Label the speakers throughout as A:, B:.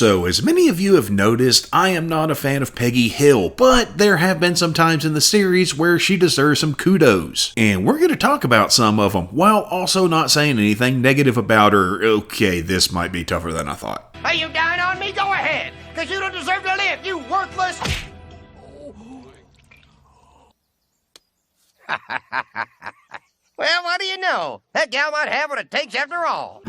A: So, as many of you have noticed, I am not a fan of Peggy Hill, but there have been some times in the series where she deserves some kudos. And we're going to talk about some of them, while also not saying anything negative about her. Okay, this might be tougher than I thought.
B: Are you down on me? Go ahead, because you don't deserve to live, you worthless... Well, what do you know? That gal might have what it takes after all.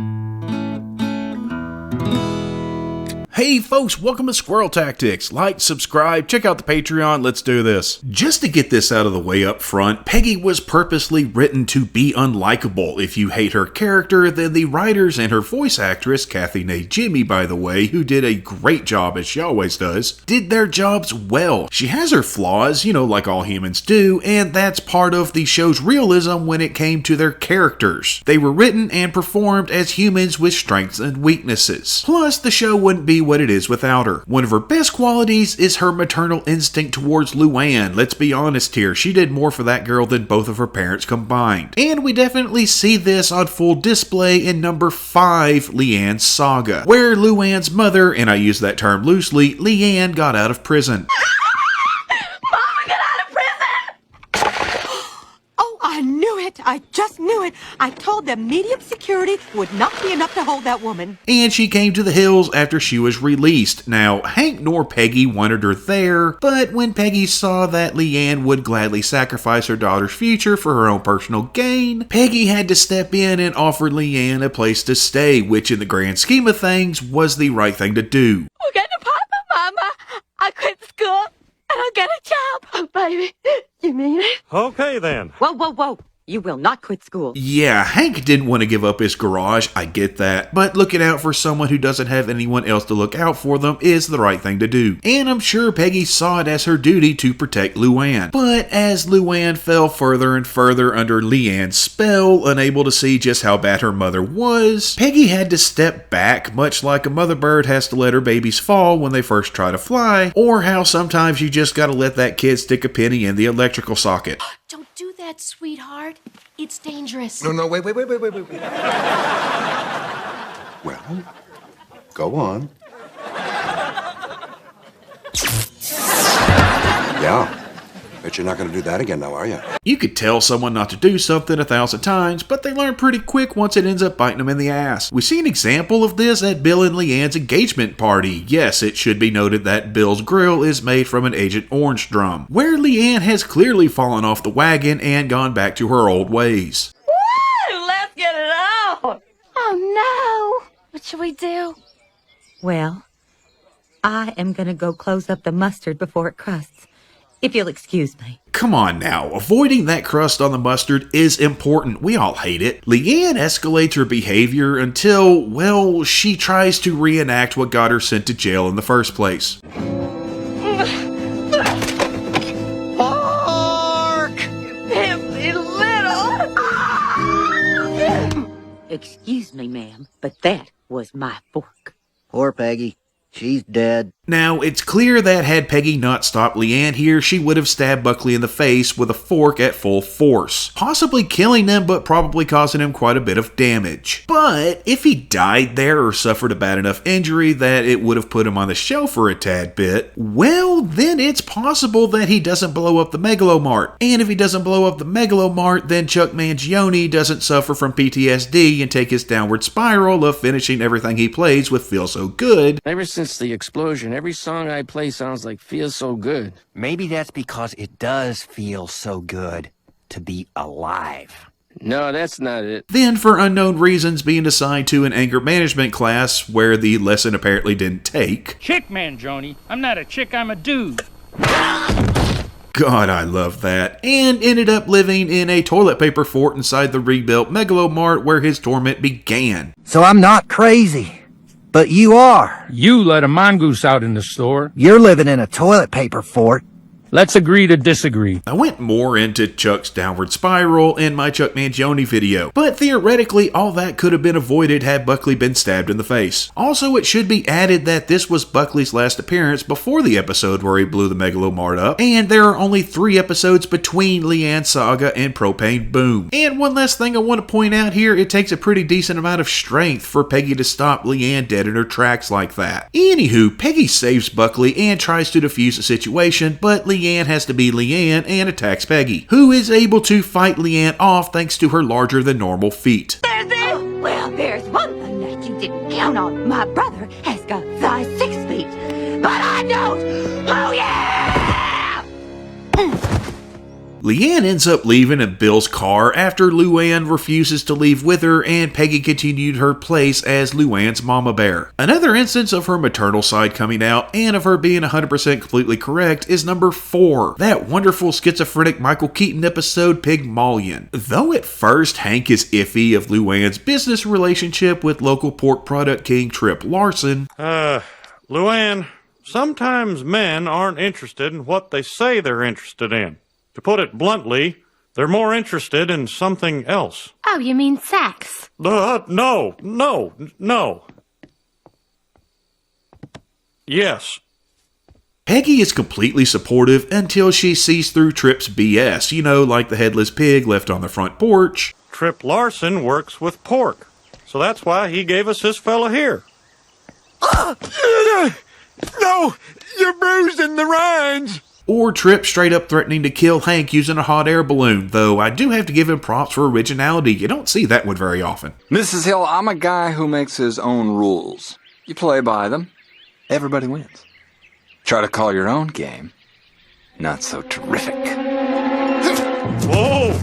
A: Hey folks, welcome to Squirrel Tactics. Like, subscribe, check out the Patreon, let's do this. Just to get this out of the way up front, Peggy was purposely written to be unlikable. If you hate her character, then the writers and her voice actress, Kathy Najimy by the way, who did a great job as she always does, did their jobs well. She has her flaws, like all humans do, and that's part of the show's realism when it came to their characters. They were written and performed as humans with strengths and weaknesses. Plus, the show wouldn't be what it is without her. One of her best qualities is her maternal instinct towards Leanne. Let's be honest here, she did more for that girl than both of her parents combined. And we definitely see this on full display in number 5, Leanne Saga, where Leanne's mother, and I use that term loosely, Leanne got out of prison.
C: I just knew it. I told them medium security would not be enough to hold that woman.
A: And she came to the hills after she was released. Now, Hank nor Peggy wanted her there, but when Peggy saw that Leanne would gladly sacrifice her daughter's future for her own personal gain, Peggy had to step in and offer Leanne a place to stay, which in the grand scheme of things was the right thing to do.
C: We'll get an apartment, Mama. I quit school and I'll get a job. Oh, baby, you mean it?
D: Okay, then.
C: Whoa. You will not quit school.
A: Yeah, Hank didn't want to give up his garage, I get that, but looking out for someone who doesn't have anyone else to look out for them is the right thing to do. And I'm sure Peggy saw it as her duty to protect Leanne. But as Leanne fell further and further under Leanne's spell, unable to see just how bad her mother was, Peggy had to step back, much like a mother bird has to let her babies fall when they first try to fly, or how sometimes you just gotta let that kid stick a penny in the electrical socket.
E: Don't do that, sweetheart. It's dangerous.
F: No, wait. Well, go on. Yeah. Bet you're not going to do that again now, are you?
A: You could tell someone not to do something 1,000 times, but they learn pretty quick once it ends up biting them in the ass. We see an example of this at Bill and Leanne's engagement party. Yes, it should be noted that Bill's grill is made from an Agent Orange drum, where Leanne has clearly fallen off the wagon and gone back to her old ways.
C: Woo! Let's get it out.
E: Oh, no. What should we do?
C: Well, I am going to go close up the mustard before it crusts. If you'll excuse me.
A: Come on now, avoiding that crust on the mustard is important. We all hate it. Leanne escalates her behavior until, well, she tries to reenact what got her sent to jail in the first place.
B: Pork!
C: Pimply little. Excuse me, ma'am, but that was my fork.
G: Poor Peggy. She's dead.
A: Now, it's clear that had Peggy not stopped Leanne here, she would have stabbed Buckley in the face with a fork at full force, possibly killing him, but probably causing him quite a bit of damage. But if he died there or suffered a bad enough injury that it would have put him on the shelf for a tad bit, well, then it's possible that he doesn't blow up the Megalomart. And if he doesn't blow up the Megalomart, then Chuck Mangione doesn't suffer from PTSD and take his downward spiral of finishing everything he plays with Feel So Good.
H: Ever since the explosion, every song I play sounds like Feels So Good.
G: Maybe that's because it does feel so good to be alive.
H: No, that's not it.
A: Then, for unknown reasons, being assigned to an anger management class where the lesson apparently didn't take.
I: Chick man, Joni. I'm not a chick, I'm a dude.
A: God, I love that. And ended up living in a toilet paper fort inside the rebuilt Megalomart where his torment began.
G: So I'm not crazy. But you are.
I: You let a mongoose out in the store.
G: You're living in a toilet paper fort.
I: Let's agree to disagree.
A: I went more into Chuck's downward spiral in my Chuck Mangione video, but theoretically all that could have been avoided had Buckley been stabbed in the face. Also, it should be added that this was Buckley's last appearance before the episode where he blew the Megalomart up, and there are only 3 episodes between Leanne Saga and Propane Boom. And one last thing I want to point out here, it takes a pretty decent amount of strength for Peggy to stop Leanne dead in her tracks like that. Anywho, Peggy saves Buckley and tries to defuse the situation, but Leanne has to be Leanne and attacks Peggy, who is able to fight Leanne off thanks to her larger than normal feet.
C: Oh, well, there's one thing that you didn't count on. My brother has got size 6 feet, but I don't. Oh, yeah!
A: Leanne ends up leaving in Bill's car after Luann refuses to leave with her, and Peggy continued her place as Luann's mama bear. Another instance of her maternal side coming out and of her being 100% completely correct is number 4, that wonderful schizophrenic Michael Keaton episode Pygmalion. Though at first Hank is iffy of Luann's business relationship with local pork product king Trip Larson.
D: Luann, sometimes men aren't interested in what they say they're interested in. To put it bluntly, they're more interested in something else.
E: Oh, you mean sex?
D: No. Yes.
A: Peggy is completely supportive until she sees through Trip's BS, you know, like the headless pig left on the front porch.
D: Trip Larson works with pork, so that's why he gave us this fella here.
J: No, you're bruising the rinds.
A: Or Trip straight up threatening to kill Hank using a hot air balloon, though I do have to give him props for originality. You don't see that one very often.
J: Mrs. Hill, I'm a guy who makes his own rules. You play by them, everybody wins. Try to call your own game, not so terrific.
D: Whoa!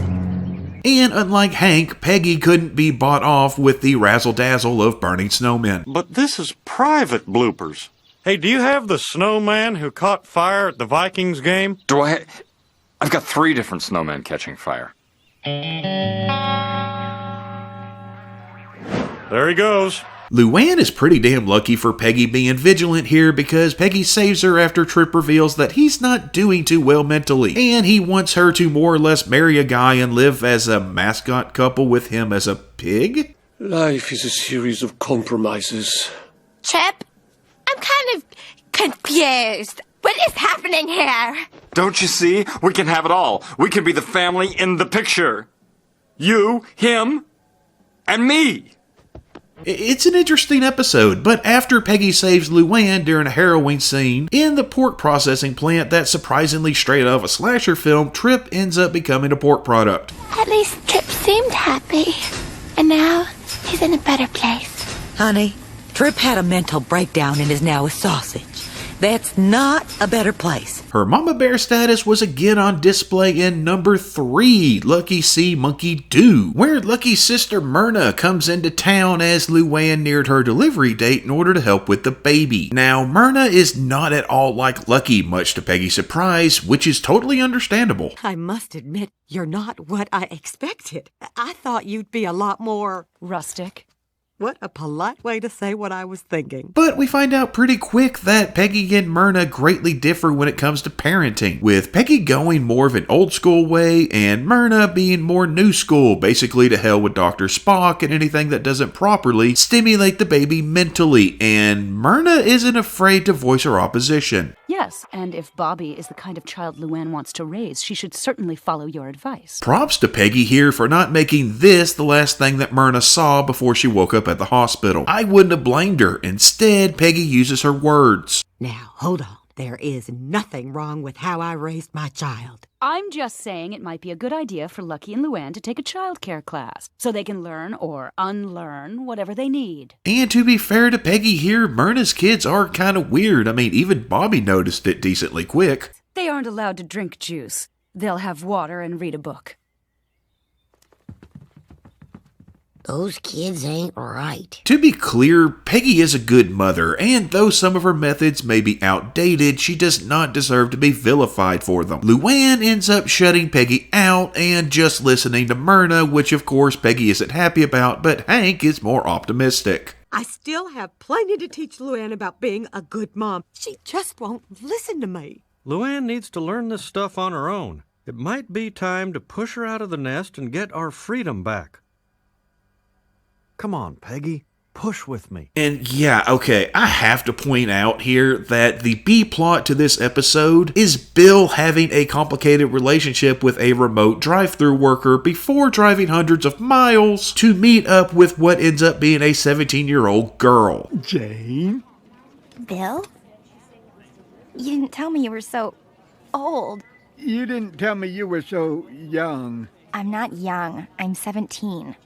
A: And unlike Hank, Peggy couldn't be bought off with the razzle-dazzle of burning snowmen.
D: But this is private bloopers. Hey, do you have the snowman who caught fire at the Vikings game?
J: I've got 3 different snowmen catching fire.
D: There he goes.
A: Luann is pretty damn lucky for Peggy being vigilant here because Peggy saves her after Trip reveals that he's not doing too well mentally, and he wants her to more or less marry a guy and live as a mascot couple with him as a pig?
K: Life is a series of compromises.
E: Chip, I'm kind of confused. What is happening here?
J: Don't you see? We can have it all. We can be the family in the picture. You, him, and me.
A: It's an interesting episode, but after Peggy saves Luann during a harrowing scene in the pork processing plant that's surprisingly straight out of a slasher film, Trip ends up becoming a pork product.
E: At least Trip seemed happy. And now he's in a better place.
C: Honey, Trip had a mental breakdown and is now a sausage. That's not a better place.
A: Her mama bear status was again on display in number 3, Lucky See Monkey Do, where Lucky's sister Myrna comes into town as Luann neared her delivery date in order to help with the baby. Now, Myrna is not at all like Lucky, much to Peggy's surprise, which is totally understandable.
L: I must admit, you're not what I expected. I thought you'd be a lot more rustic. What a polite way to say what I was thinking.
A: But we find out pretty quick that Peggy and Myrna greatly differ when it comes to parenting, with Peggy going more of an old school way and Myrna being more new school, basically to hell with Dr. Spock and anything that doesn't properly stimulate the baby mentally, and Myrna isn't afraid to voice her opposition.
M: Yes, and if Bobby is the kind of child Luann wants to raise, she should certainly follow your advice.
A: Props to Peggy here for not making this the last thing that Myrna saw before she woke up at the hospital. I wouldn't have blamed her. Instead, Peggy uses her words.
L: Now, hold on. There is nothing wrong with how I raised my child.
M: I'm just saying it might be a good idea for Lucky and Luann to take a childcare class so they can learn or unlearn whatever they need.
A: And to be fair to Peggy here, Myrna's kids are kind of weird. I mean, even Bobby noticed it decently quick.
M: They aren't allowed to drink juice. They'll have water and read a book.
N: Those kids ain't right.
A: To be clear, Peggy is a good mother, and though some of her methods may be outdated, she does not deserve to be vilified for them. Luann ends up shutting Peggy out and just listening to Myrna, which of course Peggy isn't happy about, but Hank is more optimistic.
L: I still have plenty to teach Luann about being a good mom. She just won't listen to me.
D: Luann needs to learn this stuff on her own. It might be time to push her out of the nest and get our freedom back. Come on, Peggy. Push with me.
A: And yeah, okay, I have to point out here that the B-plot to this episode is Bill having a complicated relationship with a remote drive-thru worker before driving hundreds of miles to meet up with what ends up being a 17-year-old girl.
O: Jane?
E: Bill? You didn't tell me you were so old.
O: You didn't tell me you were so young.
E: I'm not young. I'm 17.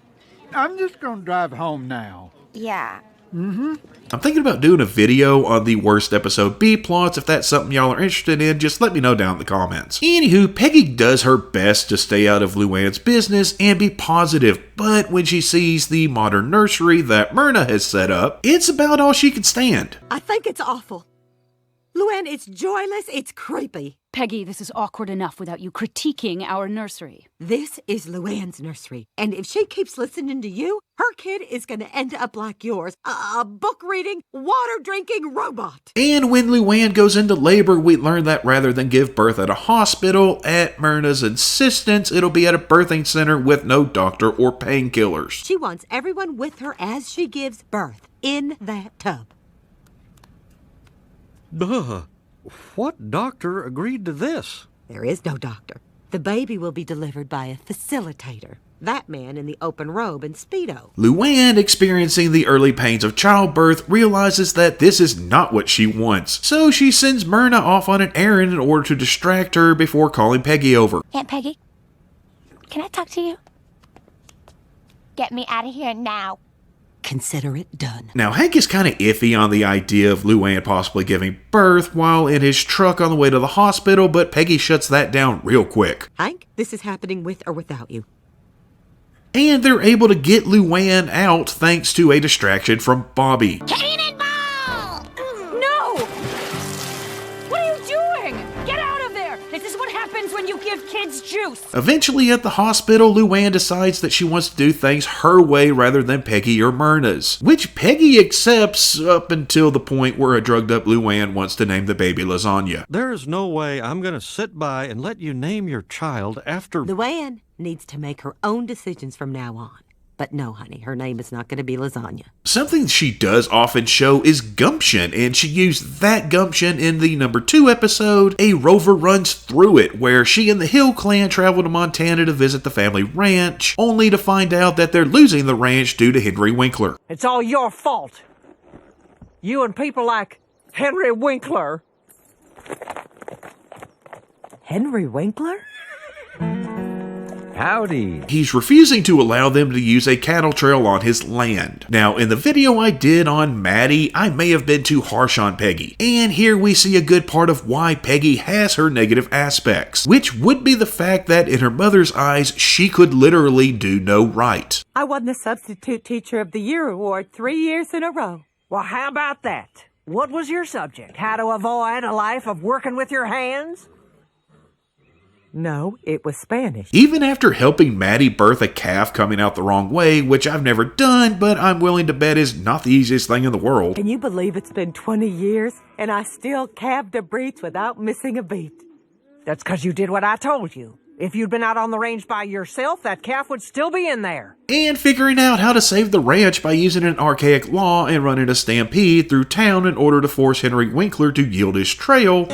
O: I'm just gonna drive home now.
E: Yeah.
A: I'm thinking about doing a video on the worst episode B-plots. If that's something y'all are interested in, just let me know down in the comments. Anywho, Peggy does her best to stay out of Luann's business and be positive, but when she sees the modern nursery that Myrna has set up, it's about all she can stand.
L: I think it's awful. Luann, it's joyless, it's creepy.
M: Peggy, this is awkward enough without you critiquing our nursery.
L: This is Luann's nursery, and if she keeps listening to you, her kid is going to end up like yours, a book-reading, water-drinking robot.
A: And when Luann goes into labor, we learn that rather than give birth at a hospital, at Myrna's insistence, it'll be at a birthing center with no doctor or painkillers.
L: She wants everyone with her as she gives birth, in that tub.
D: Duh. What doctor agreed to this?
L: There is no doctor. The baby will be delivered by a facilitator. That man in the open robe and Speedo.
A: Luann, experiencing the early pains of childbirth, realizes that this is not what she wants. So she sends Myrna off on an errand in order to distract her before calling Peggy over.
E: Aunt Peggy, can I talk to you? Get me out of here now.
L: Consider it done.
A: Now, Hank is kind of iffy on the idea of Luann possibly giving birth while in his truck on the way to the hospital, but Peggy shuts that down real quick.
L: Hank, this is happening with or without you.
A: And they're able to get Luann out thanks to a distraction from Bobby.
E: Cannonball!
M: No! What are you doing? Get out of there! This is what happens when you give kids juice.
A: Eventually at the hospital, Luann decides that she wants to do things her way rather than Peggy or Myrna's, which Peggy accepts up until the point where a drugged up Luann wants to name the baby Lasagna.
D: There is no way I'm going to sit by and let you name your child after...
L: Luann needs to make her own decisions from now on. But no, honey, her name is not going to be Lasagna.
A: Something she does often show is gumption, and she used that gumption in the number 2 episode, A Rover Runs Through It, where she and the Hill clan travel to Montana to visit the family ranch, only to find out that they're losing the ranch due to Henry Winkler.
P: It's all your fault. You and people like Henry Winkler.
L: Henry Winkler?
P: Howdy.
A: He's refusing to allow them to use a cattle trail on his land. Now, in the video I did on Maddie, I may have been too harsh on Peggy. And here we see a good part of why Peggy has her negative aspects, which would be the fact that in her mother's eyes, she could literally do no right.
L: I won the Substitute Teacher of the Year award 3 years in a row.
P: Well, how about that? What was your subject? How to avoid a life of working with your hands?
L: No, it was Spanish.
A: Even after helping Maddie birth a calf coming out the wrong way, which I've never done, but I'm willing to bet is not the easiest thing in the world.
L: Can you believe it's been 20 years and I still calved a breech without missing a beat?
P: That's because you did what I told you. If you'd been out on the range by yourself, that calf would still be in there.
A: And figuring out how to save the ranch by using an archaic law and running a stampede through town in order to force Henry Winkler to yield his trail.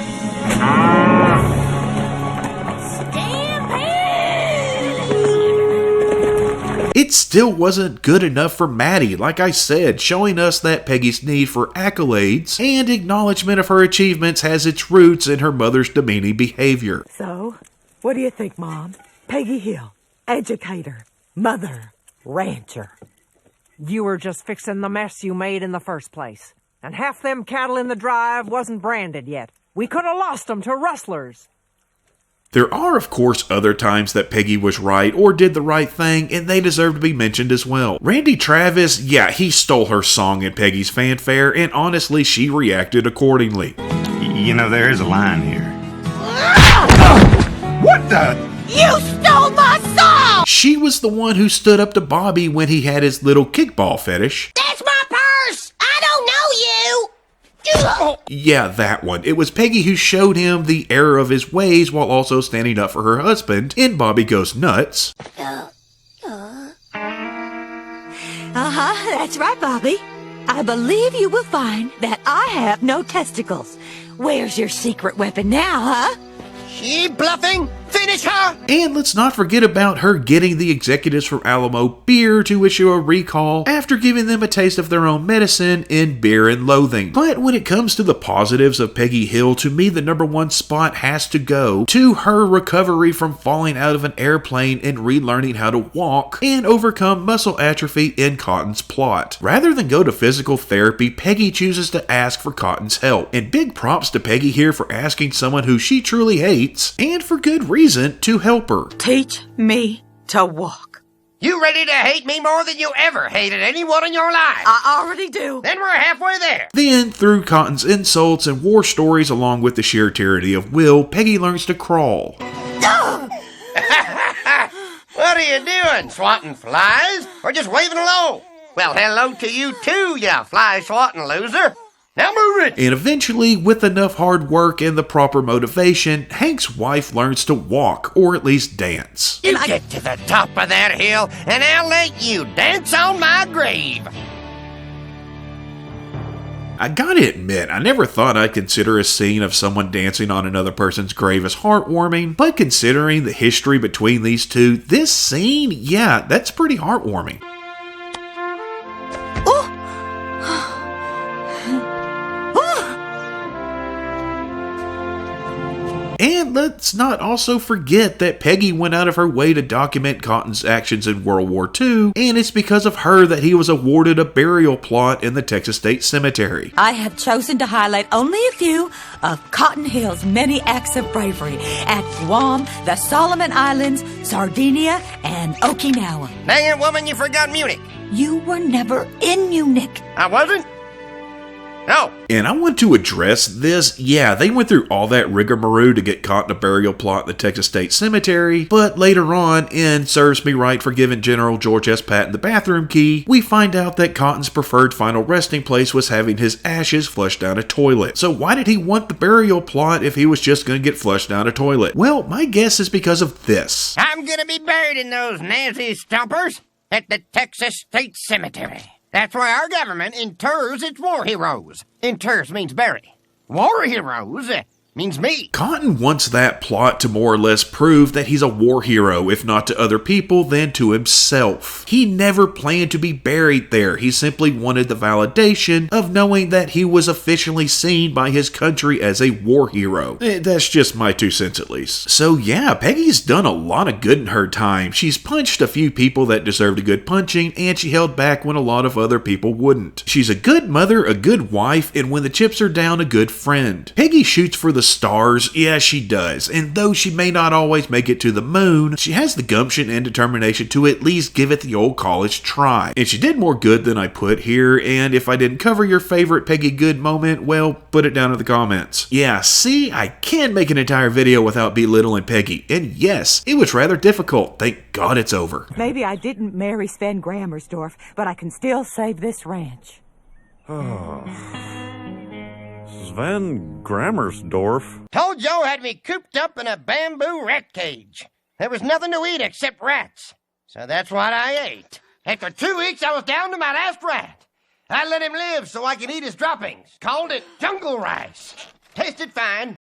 A: It still wasn't good enough for Maddie, like I said, showing us that Peggy's need for accolades and acknowledgement of her achievements has its roots in her mother's demeaning behavior.
L: So, what do you think, Mom? Peggy Hill, educator, mother, rancher.
P: You were just fixing the mess you made in the first place. And half them cattle in the drive wasn't branded yet. We could have lost them to rustlers.
A: There are, of course, other times that Peggy was right or did the right thing, and they deserve to be mentioned as well. Randy Travis, yeah, he stole her song in Peggy's fanfare, and honestly, she reacted accordingly.
Q: You know, there is a line here.
A: What the?
E: You stole my song!
A: She was the one who stood up to Bobby when he had his little kickball fetish.
E: That's my purse! I don't know you!
A: Yeah, that one. It was Peggy who showed him the error of his ways while also standing up for her husband in Bobby Goes Nuts.
C: That's right, Bobby. I believe you will find that I have no testicles. Where's your secret weapon now, huh?
B: She bluffing? Finish her!
A: And let's not forget about her getting the executives from Alamo Beer to issue a recall after giving them a taste of their own medicine in Beer and Loathing. But when it comes to the positives of Peggy Hill, to me the #1 spot has to go to her recovery from falling out of an airplane and relearning how to walk and overcome muscle atrophy in Cotton's plot. Rather than go to physical therapy, Peggy chooses to ask for Cotton's help. And big props to Peggy here for asking someone who she truly hates, and for good reason, to help her.
L: Teach me to walk.
B: You ready to hate me more than you ever hated anyone in your life?
L: I already do.
B: Then we're halfway there.
A: Then, through Cotton's insults and war stories along with the sheer tyranny of Will, Peggy learns to crawl.
B: What are you doing? Swatting flies? Or just waving hello? Well, hello to you too, you fly-swatting loser. Now move it!
A: And eventually, with enough hard work and the proper motivation, Hank's wife learns to walk, or at least dance.
B: You get to the top of that hill, and I'll let you dance on my grave.
A: I gotta admit, I never thought I'd consider a scene of someone dancing on another person's grave as heartwarming, but considering the history between these two, this scene, yeah, that's pretty heartwarming. And let's not also forget that Peggy went out of her way to document Cotton's actions in World War II, and it's because of her that he was awarded a burial plot in the Texas State Cemetery.
C: I have chosen to highlight only a few of Cotton Hill's many acts of bravery at Guam, the Solomon Islands, Sardinia, and Okinawa.
B: Dang it, woman, you forgot Munich.
C: You were never in Munich.
B: I wasn't? No.
A: And I want to address this. Yeah, they went through all that rigmarole to get Cotton a burial plot in the Texas State Cemetery, but later on, in Serves Me Right for giving General George S. Patton the bathroom key, we find out that Cotton's preferred final resting place was having his ashes flushed down a toilet. So why did he want the burial plot if he was just going to get flushed down a toilet? Well, my guess is because of this.
B: I'm gonna be buried in those Nazi stompers at the Texas State Cemetery. That's why our government inters its war heroes. Inters means bury. War heroes means me.
A: Cotton wants that plot to more or less prove that he's a war hero, if not to other people, then to himself. He never planned to be buried there. He simply wanted the validation of knowing that he was officially seen by his country as a war hero. That's just my 2 cents at least. So yeah, Peggy's done a lot of good in her time. She's punched a few people that deserved a good punching, and she held back when a lot of other people wouldn't. She's a good mother, a good wife, and when the chips are down, a good friend. Peggy shoots for the stars, yeah, she does, and though she may not always make it to the moon, she has the gumption and determination to at least give it the old college try. And she did more good than I put here, and if I didn't cover your favorite Peggy Good moment, well, put it down in the comments. Yeah, see, I can make an entire video without belittling Peggy, and yes, it was rather difficult. Thank God it's over.
P: Maybe I didn't marry Sven Grammersdorf, but I can still save this ranch.
D: Sven Grammersdorf?
B: Told Joe had me cooped up in a bamboo rat cage. There was nothing to eat except rats. So that's what I ate. After 2 weeks, I was down to my last rat. I let him live so I could eat his droppings. Called it jungle rice. Tasted fine.